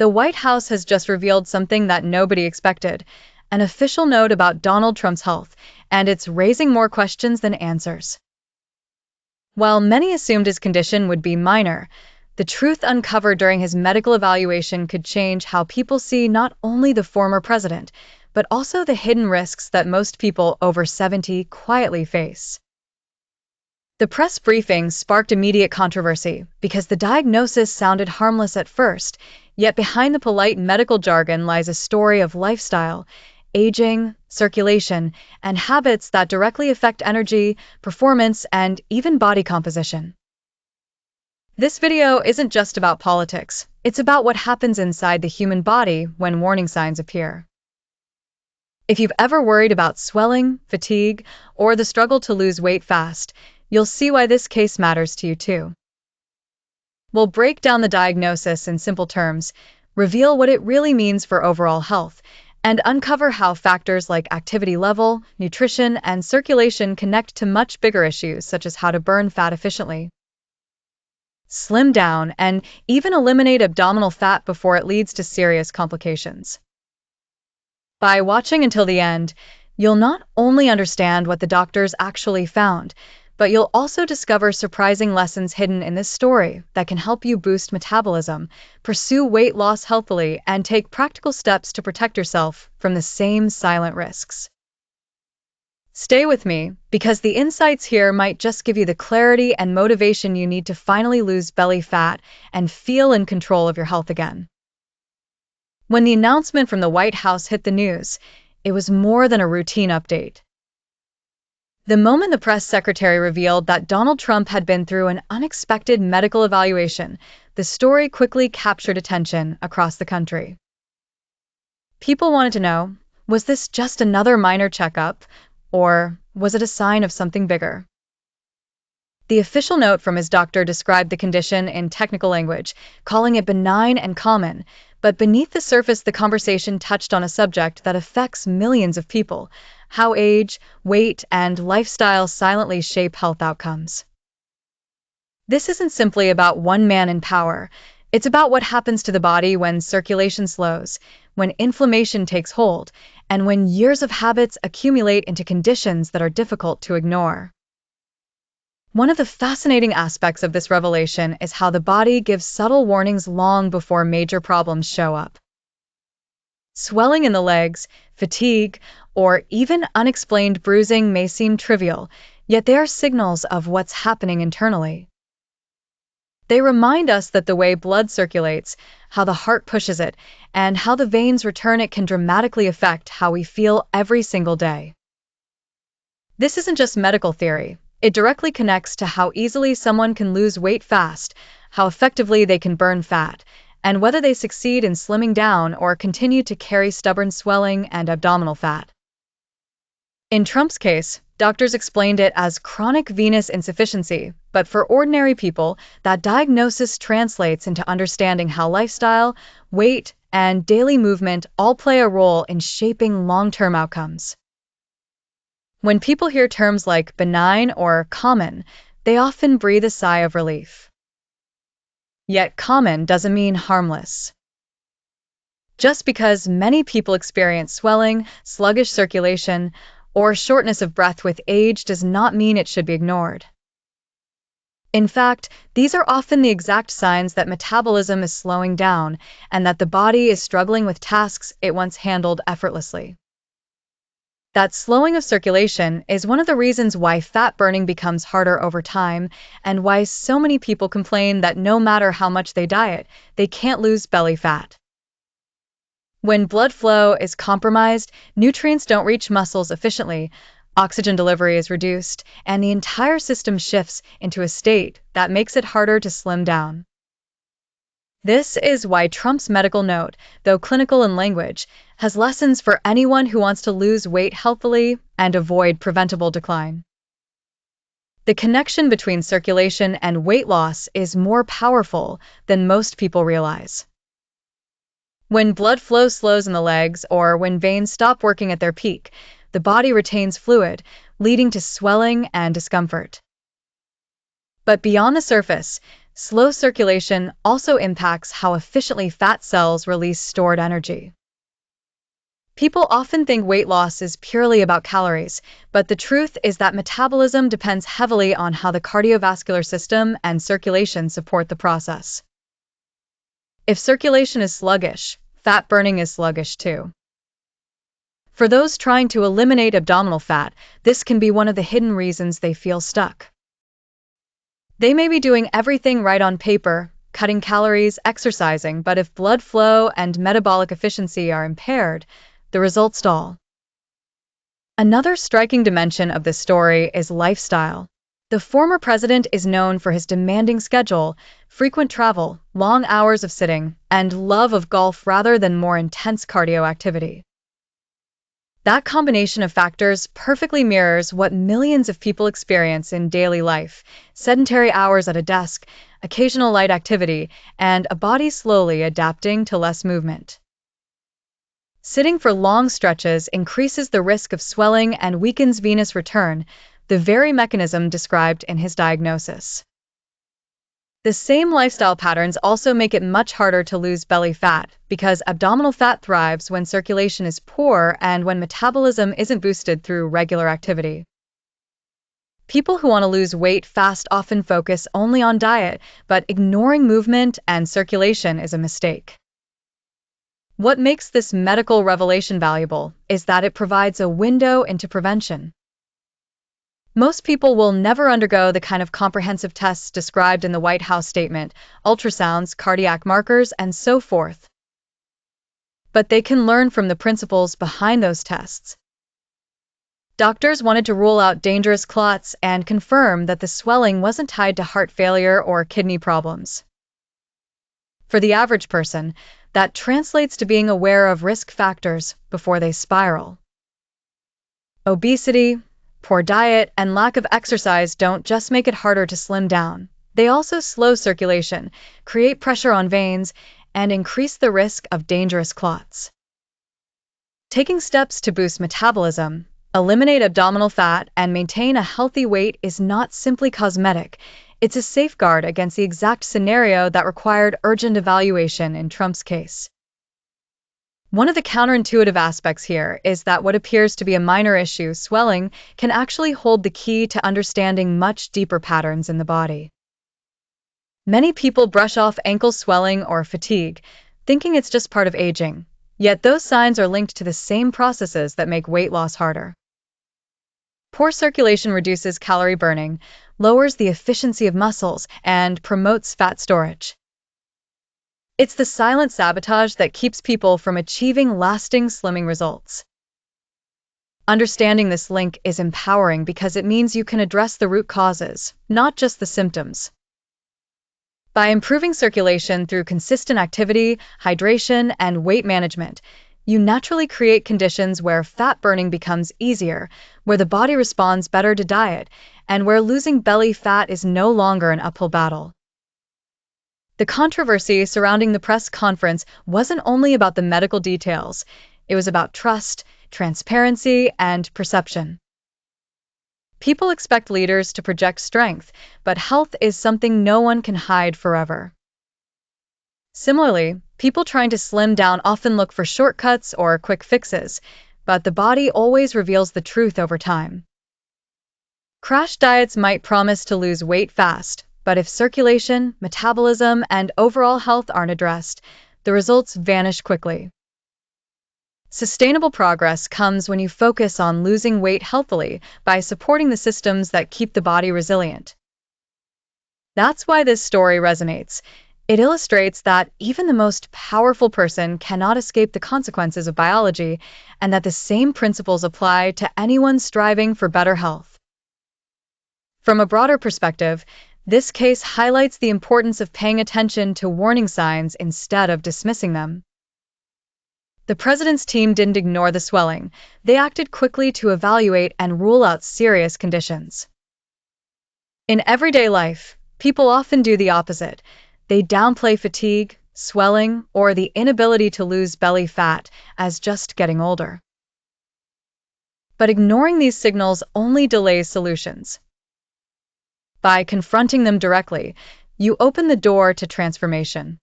The White House has just revealed something that nobody expected, an official note about Donald Trump's health, and it's raising more questions than answers. While many assumed his condition would be minor, the truth uncovered during his medical evaluation could change how people see not only the former president, but also the hidden risks that most people over 70 quietly face. The press briefing sparked immediate controversy because the diagnosis sounded harmless at first, yet behind the polite medical jargon lies a story of lifestyle, aging, circulation, and habits that directly affect energy, performance, and even body composition. This video isn't just about politics, it's about what happens inside the human body when warning signs appear. If you've ever worried about swelling, fatigue, or the struggle to lose weight fast, you'll see why this case matters to you too. We'll break down the diagnosis in simple terms, reveal what it really means for overall health, and uncover how factors like activity level, nutrition, and circulation connect to much bigger issues such as how to burn fat efficiently, slim down, and even eliminate abdominal fat before it leads to serious complications. By watching until the end, you'll not only understand what the doctors actually found, but you'll also discover surprising lessons hidden in this story that can help you boost metabolism, pursue weight loss healthily, and take practical steps to protect yourself from the same silent risks. Stay with me, because the insights here might just give you the clarity and motivation you need to finally lose belly fat and feel in control of your health again. When the announcement from the White House hit the news, it was more than a routine update. The moment the press secretary revealed that Donald Trump had been through an unexpected medical evaluation, the story quickly captured attention across the country. People wanted to know, was this just another minor checkup, or was it a sign of something bigger? The official note from his doctor described the condition in technical language, calling it benign and common, but beneath the surface the conversation touched on a subject that affects millions of people: how age, weight, and lifestyle silently shape health outcomes. This isn't simply about one man in power. It's about what happens to the body when circulation slows, when inflammation takes hold, and when years of habits accumulate into conditions that are difficult to ignore. One of the fascinating aspects of this revelation is how the body gives subtle warnings long before major problems show up. Swelling in the legs, fatigue, or even unexplained bruising may seem trivial, yet they are signals of what's happening internally. They remind us that the way blood circulates, how the heart pushes it, and how the veins return it can dramatically affect how we feel every single day. This isn't just medical theory. It directly connects to how easily someone can lose weight fast, how effectively they can burn fat, and whether they succeed in slimming down or continue to carry stubborn swelling and abdominal fat. In Trump's case, doctors explained it as chronic venous insufficiency, but for ordinary people, that diagnosis translates into understanding how lifestyle, weight, and daily movement all play a role in shaping long-term outcomes. When people hear terms like benign or common, they often breathe a sigh of relief. Yet common doesn't mean harmless. Just because many people experience swelling, sluggish circulation, or shortness of breath with age does not mean it should be ignored. In fact, these are often the exact signs that metabolism is slowing down and that the body is struggling with tasks it once handled effortlessly. That slowing of circulation is one of the reasons why fat burning becomes harder over time and why so many people complain that no matter how much they diet, they can't lose belly fat. When blood flow is compromised, nutrients don't reach muscles efficiently, oxygen delivery is reduced, and the entire system shifts into a state that makes it harder to slim down. This is why Trump's medical note, though clinical in language, has lessons for anyone who wants to lose weight healthily and avoid preventable decline. The connection between circulation and weight loss is more powerful than most people realize. When blood flow slows in the legs or when veins stop working at their peak, the body retains fluid, leading to swelling and discomfort. But beyond the surface, Slow circulation also impacts how efficiently fat cells release stored energy. People often think weight loss is purely about calories, but the truth is that metabolism depends heavily on how the cardiovascular system and circulation support the process. If circulation is sluggish, fat burning is sluggish too. For those trying to eliminate abdominal fat, this can be one of the hidden reasons they feel stuck. They may be doing everything right on paper, cutting calories, exercising, but if blood flow and metabolic efficiency are impaired, the results stall. Another striking dimension of this story is lifestyle. The former president is known for his demanding schedule, frequent travel, long hours of sitting, and love of golf rather than more intense cardio activity. That combination of factors perfectly mirrors what millions of people experience in daily life: sedentary hours at a desk, occasional light activity, and a body slowly adapting to less movement. Sitting for long stretches increases the risk of swelling and weakens venous return, the very mechanism described in his diagnosis. The same lifestyle patterns also make it much harder to lose belly fat, because abdominal fat thrives when circulation is poor and when metabolism isn't boosted through regular activity. People who want to lose weight fast often focus only on diet, but ignoring movement and circulation is a mistake. What makes this medical revelation valuable is that it provides a window into prevention. Most people will never undergo the kind of comprehensive tests described in the White House statement: ultrasounds, cardiac markers, and so forth. But they can learn from the principles behind those tests. Doctors wanted to rule out dangerous clots and confirm that the swelling wasn't tied to heart failure or kidney problems. For the average person, that translates to being aware of risk factors before they spiral. Obesity, poor diet, and lack of exercise don't just make it harder to slim down. They also slow circulation, create pressure on veins, and increase the risk of dangerous clots. Taking steps to boost metabolism, eliminate abdominal fat, and maintain a healthy weight is not simply cosmetic. It's a safeguard against the exact scenario that required urgent evaluation in Trump's case. One of the counterintuitive aspects here is that what appears to be a minor issue, swelling, can actually hold the key to understanding much deeper patterns in the body. Many people brush off ankle swelling or fatigue, thinking it's just part of aging, yet those signs are linked to the same processes that make weight loss harder. Poor circulation reduces calorie burning, lowers the efficiency of muscles, and promotes fat storage. It's the silent sabotage that keeps people from achieving lasting slimming results. Understanding this link is empowering because it means you can address the root causes, not just the symptoms. By improving circulation through consistent activity, hydration, and weight management, you naturally create conditions where fat burning becomes easier, where the body responds better to diet, and where losing belly fat is no longer an uphill battle. The controversy surrounding the press conference wasn't only about the medical details, it was about trust, transparency, and perception. People expect leaders to project strength, but health is something no one can hide forever. Similarly, people trying to slim down often look for shortcuts or quick fixes, but the body always reveals the truth over time. Crash diets might promise to lose weight fast, but if circulation, metabolism, and overall health aren't addressed, the results vanish quickly. Sustainable progress comes when you focus on losing weight healthily by supporting the systems that keep the body resilient. That's why this story resonates. It illustrates that even the most powerful person cannot escape the consequences of biology, and that the same principles apply to anyone striving for better health. From a broader perspective, this case highlights the importance of paying attention to warning signs instead of dismissing them. The president's team didn't ignore the swelling. They acted quickly to evaluate and rule out serious conditions. In everyday life, people often do the opposite. They downplay fatigue, swelling, or the inability to lose belly fat as just getting older. But ignoring these signals only delays solutions. By confronting them directly, you open the door to transformation.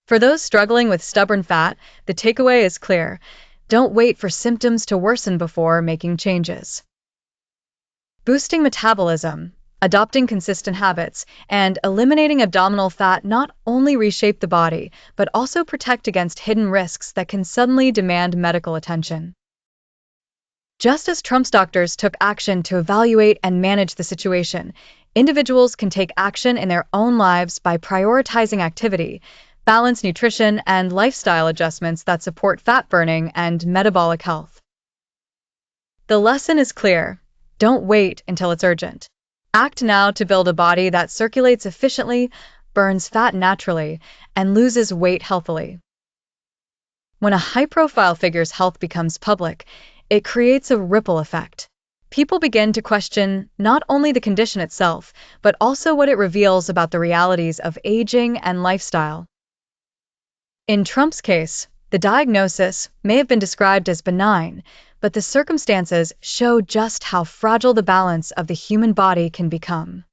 For those struggling with stubborn fat, the takeaway is clear. Don't wait for symptoms to worsen before making changes. Boosting metabolism, adopting consistent habits, and eliminating abdominal fat not only reshape the body, but also protect against hidden risks that can suddenly demand medical attention. Just as Trump's doctors took action to evaluate and manage the situation, individuals can take action in their own lives by prioritizing activity, balanced nutrition, and lifestyle adjustments that support fat burning and metabolic health. The lesson is clear. Don't wait until it's urgent. Act now to build a body that circulates efficiently, burns fat naturally, and loses weight healthily. When a high-profile figure's health becomes public, it creates a ripple effect. People begin to question not only the condition itself, but also what it reveals about the realities of aging and lifestyle. In Trump's case, the diagnosis may have been described as benign, but the circumstances show just how fragile the balance of the human body can become.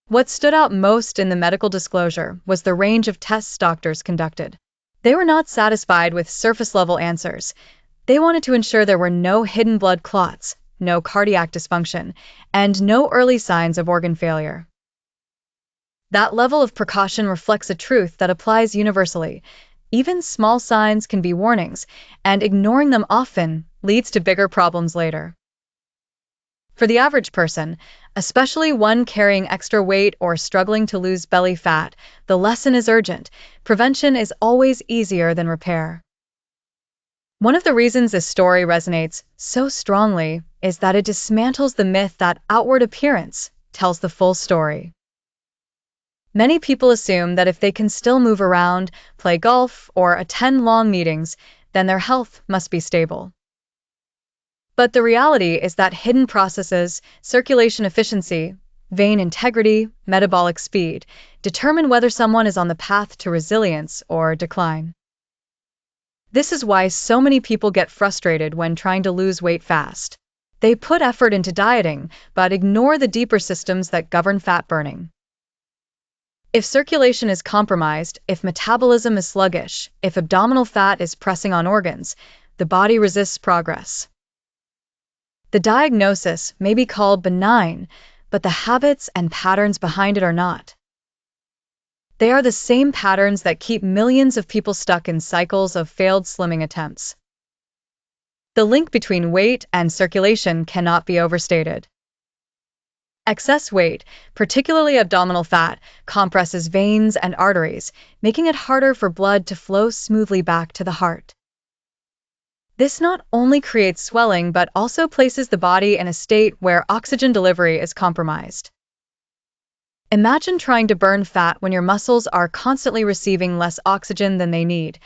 What stood out most in the medical disclosure was the range of tests doctors conducted. They were not satisfied with surface-level answers. They wanted to ensure there were no hidden blood clots, no cardiac dysfunction, and no early signs of organ failure. That level of precaution reflects a truth that applies universally. Even small signs can be warnings, and ignoring them often leads to bigger problems later. For the average person, especially one carrying extra weight or struggling to lose belly fat, the lesson is urgent. Prevention is always easier than repair. One of the reasons this story resonates so strongly is that it dismantles the myth that outward appearance tells the full story. Many people assume that if they can still move around, play golf, or attend long meetings, then their health must be stable. But the reality is that hidden processes, circulation efficiency, vein integrity, metabolic speed, determine whether someone is on the path to resilience or decline. This is why so many people get frustrated when trying to lose weight fast. They put effort into dieting, but ignore the deeper systems that govern fat burning. If circulation is compromised, if metabolism is sluggish, if abdominal fat is pressing on organs, the body resists progress. The diagnosis may be called benign, but the habits and patterns behind it are not. They are the same patterns that keep millions of people stuck in cycles of failed slimming attempts. The link between weight and circulation cannot be overstated. Excess weight, particularly abdominal fat, compresses veins and arteries, making it harder for blood to flow smoothly back to the heart. This not only creates swelling but also places the body in a state where oxygen delivery is compromised. Imagine trying to burn fat when your muscles are constantly receiving less oxygen than they need.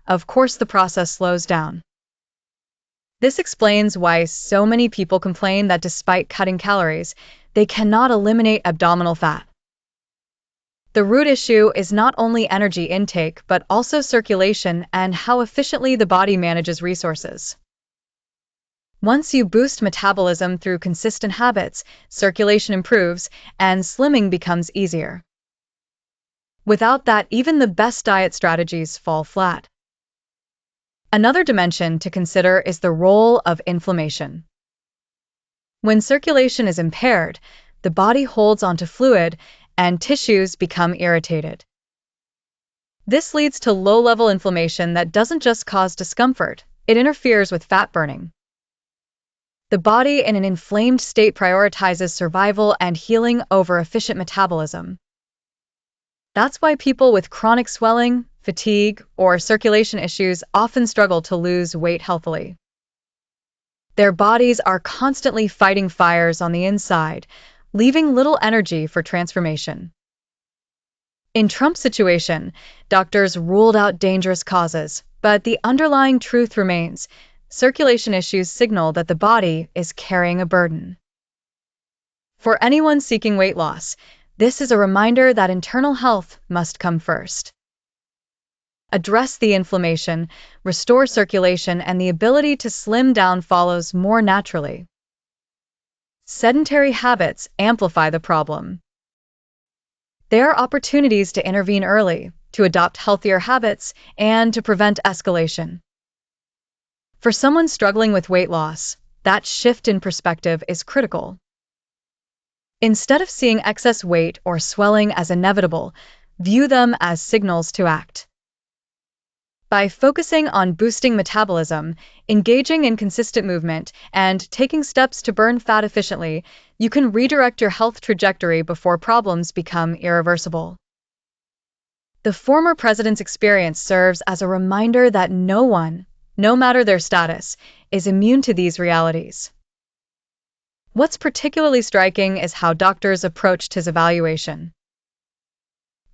Of course, the process slows down. This explains why so many people complain that despite cutting calories, they cannot eliminate abdominal fat. The root issue is not only energy intake but also circulation and how efficiently the body manages resources. Once you boost metabolism through consistent habits, circulation improves, and slimming becomes easier. Without that, even the best diet strategies fall flat. Another dimension to consider is the role of inflammation. When circulation is impaired, the body holds onto fluid and tissues become irritated. This leads to low-level inflammation that doesn't just cause discomfort, it interferes with fat burning. The body in an inflamed state prioritizes survival and healing over efficient metabolism. That's why people with chronic swelling, fatigue, or circulation issues often struggle to lose weight healthily. Their bodies are constantly fighting fires on the inside, leaving little energy for transformation. In Trump's situation, doctors ruled out dangerous causes, but the underlying truth remains. Circulation issues signal that the body is carrying a burden. For anyone seeking weight loss, this is a reminder that internal health must come first. Address the inflammation, restore circulation, and the ability to slim down follows more naturally. Sedentary habits amplify the problem. There are opportunities to intervene early, to adopt healthier habits, and to prevent escalation. For someone struggling with weight loss, that shift in perspective is critical. Instead of seeing excess weight or swelling as inevitable, view them as signals to act. By focusing on boosting metabolism, engaging in consistent movement, and taking steps to burn fat efficiently, you can redirect your health trajectory before problems become irreversible. The former president's experience serves as a reminder that no one, no matter their status, is immune to these realities. What's particularly striking is how doctors approached his evaluation.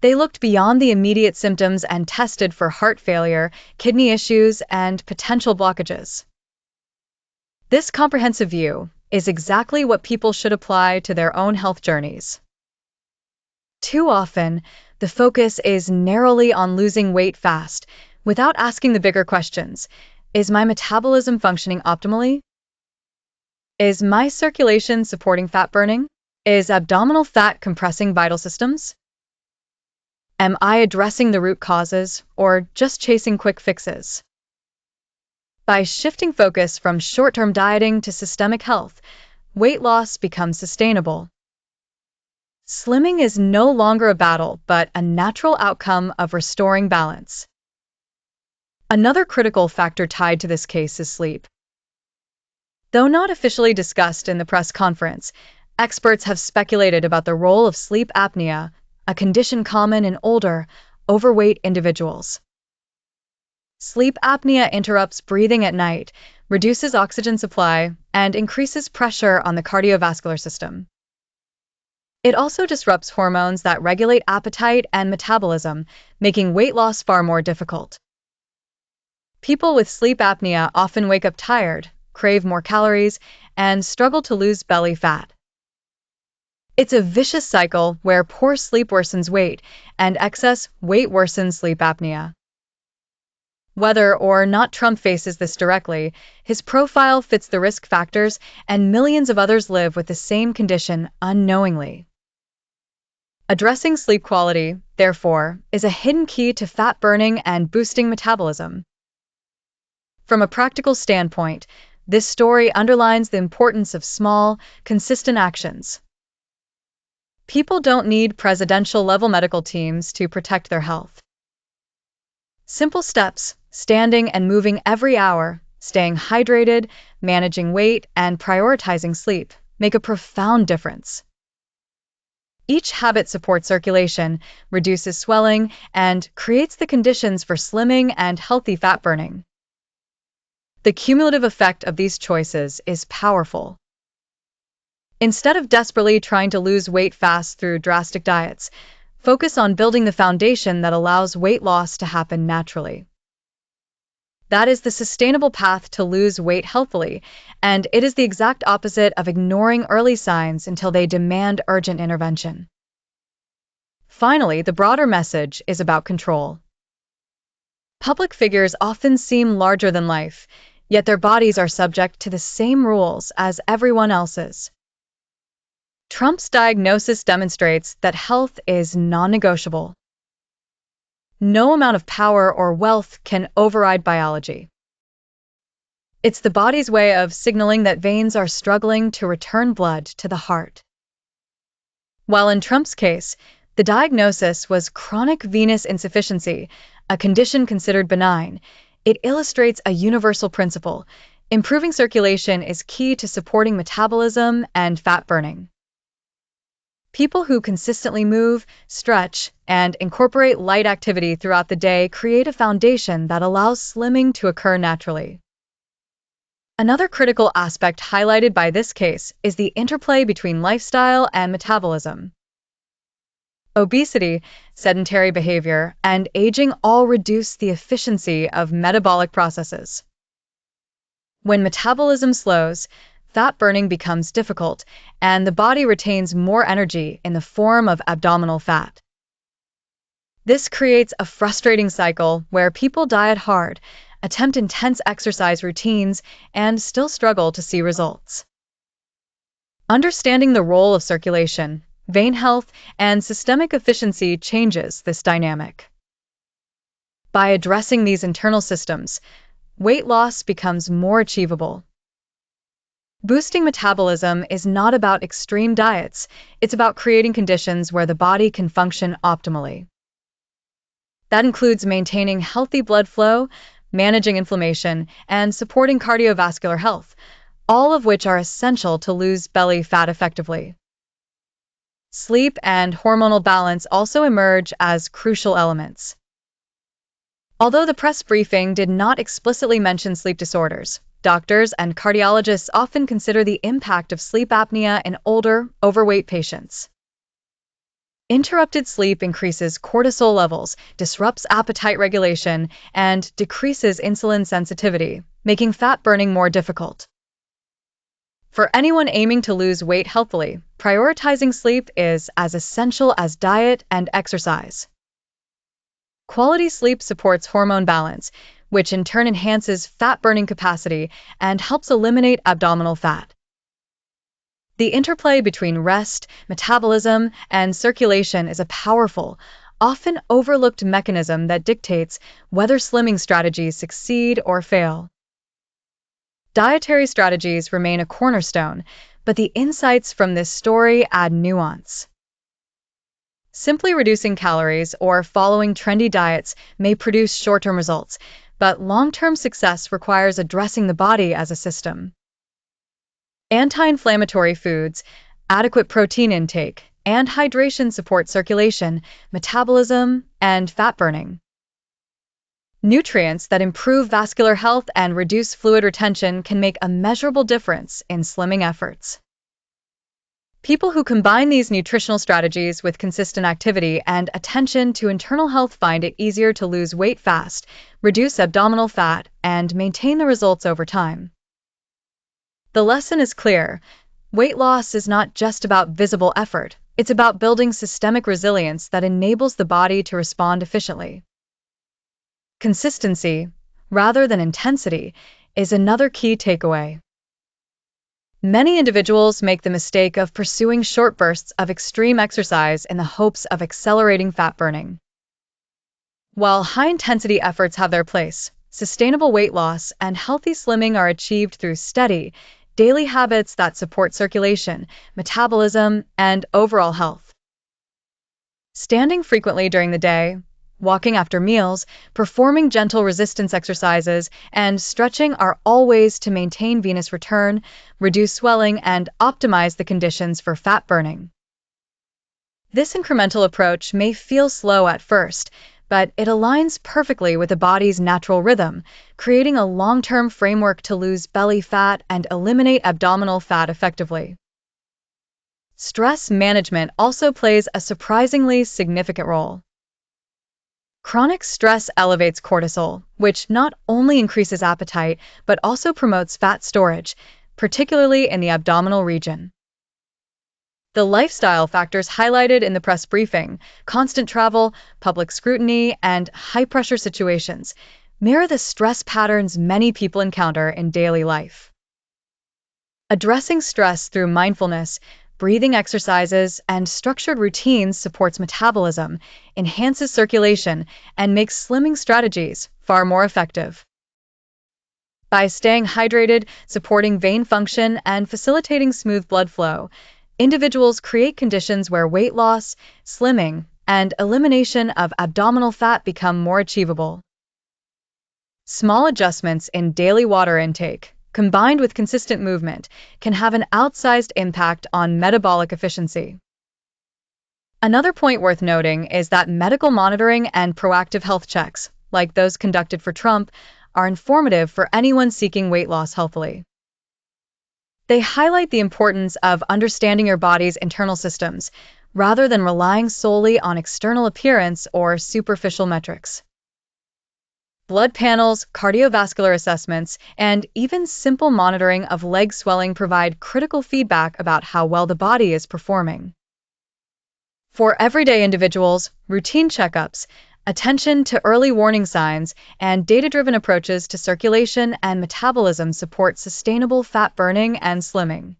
They looked beyond the immediate symptoms and tested for heart failure, kidney issues, and potential blockages. This comprehensive view is exactly what people should apply to their own health journeys. Too often, the focus is narrowly on losing weight fast, without asking the bigger questions. Is my metabolism functioning optimally? Is my circulation supporting fat burning? Is abdominal fat compressing vital systems? Am I addressing the root causes or just chasing quick fixes? By shifting focus from short-term dieting to systemic health, weight loss becomes sustainable. Slimming is no longer a battle, but a natural outcome of restoring balance. Another critical factor tied to this case is sleep. Though not officially discussed in the press conference, experts have speculated about the role of sleep apnea, a condition common in older, overweight individuals. Sleep apnea interrupts breathing at night, reduces oxygen supply, and increases pressure on the cardiovascular system. It also disrupts hormones that regulate appetite and metabolism, making weight loss far more difficult. People with sleep apnea often wake up tired, crave more calories, and struggle to lose belly fat. It's a vicious cycle where poor sleep worsens weight, and excess weight worsens sleep apnea. Whether or not Trump faces this directly, his profile fits the risk factors, and millions of others live with the same condition unknowingly. Addressing sleep quality, therefore, is a hidden key to fat burning and boosting metabolism. From a practical standpoint, this story underlines the importance of small, consistent actions. People don't need presidential-level medical teams to protect their health. Simple steps, standing and moving every hour, staying hydrated, managing weight, and prioritizing sleep, make a profound difference. Each habit supports circulation, reduces swelling, and creates the conditions for slimming and healthy fat burning. The cumulative effect of these choices is powerful. Instead of desperately trying to lose weight fast through drastic diets, focus on building the foundation that allows weight loss to happen naturally. That is the sustainable path to lose weight healthily, and it is the exact opposite of ignoring early signs until they demand urgent intervention. Finally, the broader message is about control. Public figures often seem larger than life, yet their bodies are subject to the same rules as everyone else's. Trump's diagnosis demonstrates that health is non-negotiable. No amount of power or wealth can override biology. It's the body's way of signaling that veins are struggling to return blood to the heart. While in Trump's case, the diagnosis was chronic venous insufficiency, a condition considered benign, it illustrates a universal principle. Improving circulation is key to supporting metabolism and fat burning. People who consistently move, stretch, and incorporate light activity throughout the day create a foundation that allows slimming to occur naturally. Another critical aspect highlighted by this case is the interplay between lifestyle and metabolism. Obesity, sedentary behavior, and aging all reduce the efficiency of metabolic processes. When metabolism slows, fat burning becomes difficult, and the body retains more energy in the form of abdominal fat. This creates a frustrating cycle where people diet hard, attempt intense exercise routines, and still struggle to see results. Understanding the role of circulation, vein health, and systemic efficiency changes this dynamic. By addressing these internal systems, weight loss becomes more achievable. Boosting metabolism is not about extreme diets, it's about creating conditions where the body can function optimally. That includes maintaining healthy blood flow, managing inflammation, and supporting cardiovascular health, all of which are essential to lose belly fat effectively. Sleep and hormonal balance also emerge as crucial elements. Although the press briefing did not explicitly mention sleep disorders, doctors and cardiologists often consider the impact of sleep apnea in older, overweight patients. Interrupted sleep increases cortisol levels, disrupts appetite regulation, and decreases insulin sensitivity, making fat burning more difficult. For anyone aiming to lose weight healthily, prioritizing sleep is as essential as diet and exercise. Quality sleep supports hormone balance, which in turn enhances fat-burning capacity and helps eliminate abdominal fat. The interplay between rest, metabolism, and circulation is a powerful, often overlooked mechanism that dictates whether slimming strategies succeed or fail. Dietary strategies remain a cornerstone, but the insights from this story add nuance. Simply reducing calories or following trendy diets may produce short-term results, but long-term success requires addressing the body as a system. Anti-inflammatory foods, adequate protein intake, and hydration support circulation, metabolism, and fat burning. Nutrients that improve vascular health and reduce fluid retention can make a measurable difference in slimming efforts. People who combine these nutritional strategies with consistent activity and attention to internal health find it easier to lose weight fast, reduce abdominal fat, and maintain the results over time. The lesson is clear. Weight loss is not just about visible effort, it's about building systemic resilience that enables the body to respond efficiently. Consistency, rather than intensity, is another key takeaway. Many individuals make the mistake of pursuing short bursts of extreme exercise in the hopes of accelerating fat burning. While high-intensity efforts have their place, sustainable weight loss and healthy slimming are achieved through steady, daily habits that support circulation, metabolism, and overall health. Standing frequently during the day, walking after meals, performing gentle resistance exercises, and stretching are all ways to maintain venous return, reduce swelling, and optimize the conditions for fat burning. This incremental approach may feel slow at first, but it aligns perfectly with the body's natural rhythm, creating a long-term framework to lose belly fat and eliminate abdominal fat effectively. Stress management also plays a surprisingly significant role. Chronic stress elevates cortisol, which not only increases appetite, but also promotes fat storage, particularly in the abdominal region. The lifestyle factors highlighted in the press briefing, constant travel, public scrutiny, and high-pressure situations, mirror the stress patterns many people encounter in daily life. Addressing stress through mindfulness, breathing exercises, and structured routines supports metabolism, enhances circulation, and makes slimming strategies far more effective. By staying hydrated, supporting vein function, and facilitating smooth blood flow, individuals create conditions where weight loss, slimming, and elimination of abdominal fat become more achievable. Small adjustments in daily water intake, combined with consistent movement, can have an outsized impact on metabolic efficiency. Another point worth noting is that medical monitoring and proactive health checks, like those conducted for Trump, are informative for anyone seeking weight loss healthily. They highlight the importance of understanding your body's internal systems, rather than relying solely on external appearance or superficial metrics. Blood panels, cardiovascular assessments, and even simple monitoring of leg swelling provide critical feedback about how well the body is performing. For everyday individuals, routine checkups, attention to early warning signs, and data-driven approaches to circulation and metabolism support sustainable fat burning and slimming.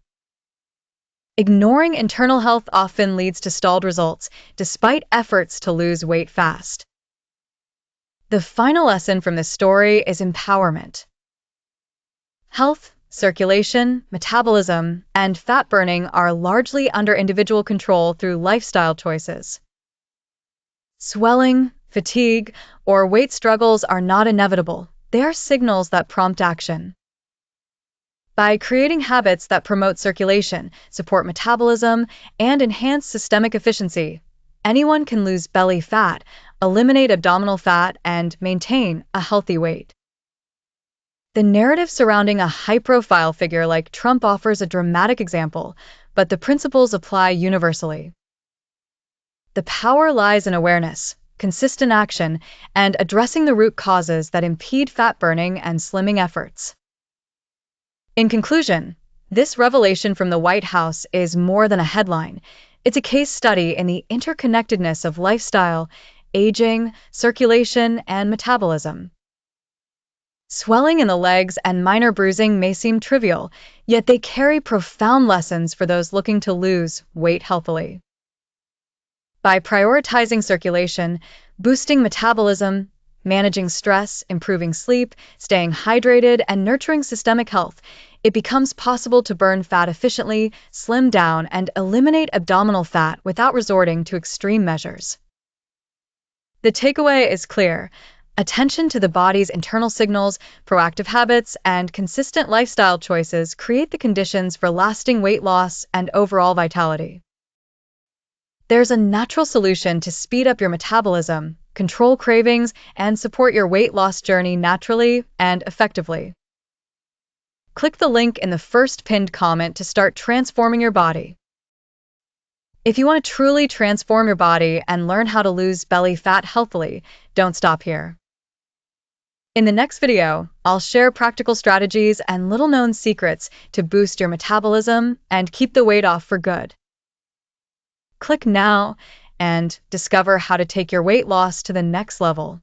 Ignoring internal health often leads to stalled results, despite efforts to lose weight fast. The final lesson from this story is empowerment. Health, circulation, metabolism, and fat burning are largely under individual control through lifestyle choices. Swelling, fatigue, or weight struggles are not inevitable. They are signals that prompt action. By creating habits that promote circulation, support metabolism, and enhance systemic efficiency, anyone can lose belly fat, eliminate abdominal fat, and maintain a healthy weight. The narrative surrounding a high-profile figure like Trump offers a dramatic example, but the principles apply universally. The power lies in awareness, consistent action, and addressing the root causes that impede fat burning and slimming efforts. In conclusion, this revelation from the White House is more than a headline. It's a case study in the interconnectedness of lifestyle, aging, circulation, and metabolism. Swelling in the legs and minor bruising may seem trivial, yet they carry profound lessons for those looking to lose weight healthily. By prioritizing circulation, boosting metabolism, managing stress, improving sleep, staying hydrated, and nurturing systemic health, it becomes possible to burn fat efficiently, slim down, and eliminate abdominal fat without resorting to extreme measures. The takeaway is clear. Attention to the body's internal signals, proactive habits, and consistent lifestyle choices create the conditions for lasting weight loss and overall vitality. There's a natural solution to speed up your metabolism, control cravings, and support your weight loss journey naturally and effectively. Click the link in the first pinned comment to start transforming your body. If you want to truly transform your body and learn how to lose belly fat healthily, don't stop here. In the next video, I'll share practical strategies and little-known secrets to boost your metabolism and keep the weight off for good. Click now and discover how to take your weight loss to the next level.